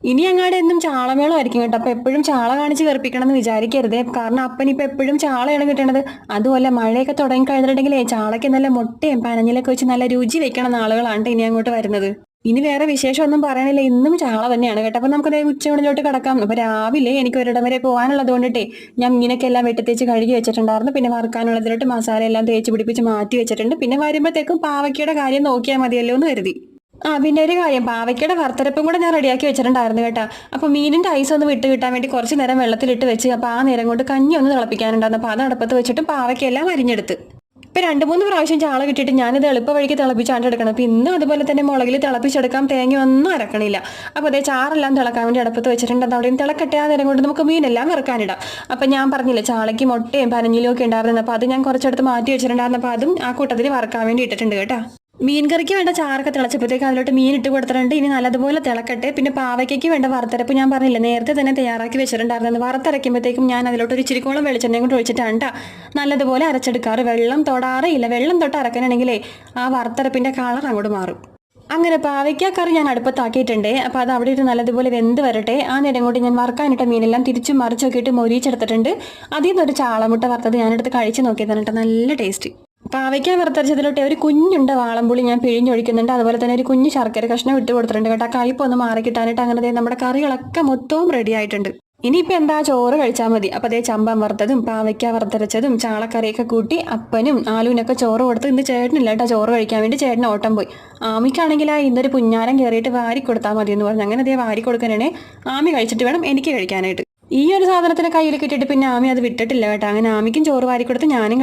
ഇനി അങ്ങാട് എന്നും ചാളമേളമായിരിക്കും കേട്ടോ. അപ്പൊ എപ്പോഴും ചാള കാണിച്ച് കയറിപ്പിക്കണം എന്ന് വിചാരിക്കരുതേ. കാരണം അപ്പനിപ്പൊ എപ്പോഴും ചാളയാണ് കിട്ടണത്. അതുമല്ല മഴയൊക്കെ തുടങ്ങി കഴിഞ്ഞിട്ടുണ്ടെങ്കിലേ ചാളയ്ക്ക് നല്ല മുട്ടയും പനഞ്ഞിലൊക്കെ വെച്ച് നല്ല രുചി വെക്കണം ആളുകളാണ് ഇനി അങ്ങോട്ട് വരുന്നത്. ഇനി വേറെ വിശേഷം ഒന്നും പറയാനില്ല, ഇന്നും ചാള തന്നെയാണ് കേട്ടോ. അപ്പൊ നമുക്ക് ഉച്ചയൂണിലോട്ട് കിടക്കാം. അപ്പൊ രാവിലെ എനിക്ക് ഒരിടം വരെ പോകാനുള്ളത് കൊണ്ടിട്ടേ ഞാൻ മീനൊക്കെ എല്ലാം വെട്ടിത്തേച്ച് കഴുകി വെച്ചിട്ടുണ്ടായിരുന്നു. പിന്നെ വറുക്കാനുള്ളതിലോട്ട് മസാല എല്ലാം തേച്ച് പിടിപ്പിച്ച് മാറ്റി വെച്ചിട്ടുണ്ട്. പിന്നെ വരുമ്പോഴത്തേക്കും പാവയ്ക്കയുടെ കാര്യം നോക്കിയാൽ മതിയല്ലോ എന്ന് കരുതി. പിന്നെ ഒരു കാര്യം, പാവയ്ക്കയുടെ വറുത്തരപ്പും കൂടെ ഞാൻ റെഡിയാക്കി വെച്ചിട്ടുണ്ടായിരുന്നു കേട്ടോ. അപ്പൊ മീനിന്റെ ഐസ് ഒന്ന് വിട്ട് കിട്ടാൻ വേണ്ടി കുറച്ച് നേരം വെള്ളത്തിലിട്ട് വെച്ച് അപ്പൊ ആ നേരം കൊണ്ട് കഞ്ഞി ഒന്ന് തിളപ്പിക്കാനുണ്ടായിരുന്നു. അപ്പൊ അത് അടുപ്പത്ത് വെച്ചിട്ട് പാവയ്ക്കെല്ലാം അരിഞ്ഞെടുത്ത്. ഇപ്പൊ 2-3 പ്രാവശ്യം ചാള കിട്ടിയിട്ട് ഞാനിത് എളുപ്പ വഴിക്ക് തിളപ്പിച്ചാണ്ട് എടുക്കണം. അപ്പൊ ഇന്നും അതുപോലെ തന്നെ മുളകിൽ തിളപ്പിച്ചെടുക്കാം, തേങ്ങ ഒന്നും അരക്കണില്ല. അപ്പൊ അതേ ചാറെല്ലാം തിളക്കാൻ വേണ്ടി അടുപ്പത്ത് വെച്ചിട്ടുണ്ട്. അത് അവിടെയും തിളക്കട്ടെ, ആ നേരം കൊണ്ട് നമുക്ക് മീനെല്ലാം വറുക്കാനിടാം. അപ്പൊ ഞാൻ പറഞ്ഞില്ല ചാളയ്ക്ക് മുട്ടയും പനഞ്ഞിലും ഒക്കെ ഉണ്ടായിരുന്നു. അപ്പൊ അത് ഞാൻ കുറച്ചെടുത്ത് മാറ്റി വെച്ചിട്ടുണ്ടായിരുന്നു. അപ്പൊ അതും ആ കൂട്ടത്തിൽ വറുക്കാൻ വേണ്ടി ഇട്ടിട്ടുണ്ട് കേട്ടോ. മീൻ കറിക്ക് വേണ്ട ചാറൊക്കെ തിളച്ചപ്പോഴത്തേക്ക് അതിലോട്ട് മീൻ ഇട്ട് കൊടുത്തിട്ടുണ്ട്. ഇനി നല്ലതുപോലെ തിളക്കട്ടെ. പിന്നെ പാവയ്ക്ക് വേണ്ട വറുത്തരപ്പ് ഞാൻ പറഞ്ഞില്ല നേരത്തെ തന്നെ തയ്യാറാക്കി വെച്ചിട്ടുണ്ടായിരുന്നു. വറുത്തരയ്ക്കുമ്പോഴത്തേക്കും ഞാൻ അതിലോട്ട് ഒരു ഇച്ചിരിക്കോളം വെളിച്ചെണ്ണയും കൊണ്ട് ഒഴിച്ചിട്ടാണ് നല്ലതുപോലെ അരച്ചെടുക്കാറ്. വെള്ളം തൊടാറേയില്ല. വെള്ളം തൊട്ട് അരക്കാനാണെങ്കിലേ ആ വറുത്തരപ്പിന്റെ കളർ അങ്ങോട്ട് മാറും. അങ്ങനെ പാവയ്ക്ക കറി ഞാൻ അടുപ്പത്താക്കിയിട്ടുണ്ട്. അപ്പോൾ അത് അവിടെ ഒരു നല്ലതുപോലെ വെന്ത് വരട്ടെ. ആ നേരം കൊണ്ട് ഞാൻ വറുക്കാനിട്ട മീനെല്ലാം തിരിച്ചും മറിച്ചൊക്കെയിട്ട് മൊരിച്ചെടുത്തിട്ടുണ്ട്. അതിൽ നിന്നൊരു ചാളമുട്ട വറുത്തത് ഞാനെടുത്ത് കഴിച്ച് നോക്കിയതാണ് കേട്ടോ, നല്ല ടേസ്റ്റ്. പാവയ്ക്ക വറുത്തരച്ചതിലോട്ട് ഒരു കുഞ്ഞുണ്ട വാളംപുളി ഞാൻ പിഴിഞ്ഞൊഴിക്കുന്നുണ്ട്. അതുപോലെ തന്നെ ഒരു കുഞ്ഞു ശർക്കര കഷ്ണം ഇട്ട് കൊടുത്തിട്ടുണ്ട് കേട്ടോ. കയ്പ് ഒന്ന് മാറി കിട്ടാനായിട്ട്. അങ്ങനെ നമ്മുടെ കറികളൊക്കെ മൊത്തവും റെഡി ആയിട്ടുണ്ട്. ഇനിയിപ്പോൾ എന്താ, ചോറ് കഴിച്ചാൽ മതി. അപ്പോൾ അതേ ചമ്പം വറുത്തതും പാവയ്ക്ക വറുത്തരച്ചതും ചാളക്കറിയൊക്കെ കൂട്ടി അപ്പനും ആലുവിനൊക്കെ ചോറ് കൊടുത്ത്. ഇന്ന് ചേട്ടനില്ല കേട്ടോ ചോറ് കഴിക്കാൻ വേണ്ടി, ചേട്ടൻ ഓട്ടം പോയി. ആമിക്കാണെങ്കിൽ ഇന്നൊരു പുഞ്ഞാരം കയറിയിട്ട് വാരി കൊടുത്താൽ മതി എന്ന് പറഞ്ഞു. അങ്ങനെ അതേ വാരി കൊടുക്കാനാണ്. ആമി കഴിച്ചിട്ട് വേണം എനിക്ക് കഴിക്കാനായിട്ട്. ഈ ഒരു സാധനത്തിന് കയ്യിൽ കിട്ടിയിട്ട് പിന്നെ ആമി അത് വിട്ടിട്ടില്ല കേട്ടോ. അങ്ങനെ ആമിക്കും ചോറ് വാരി കൊടുത്ത് ഞാനും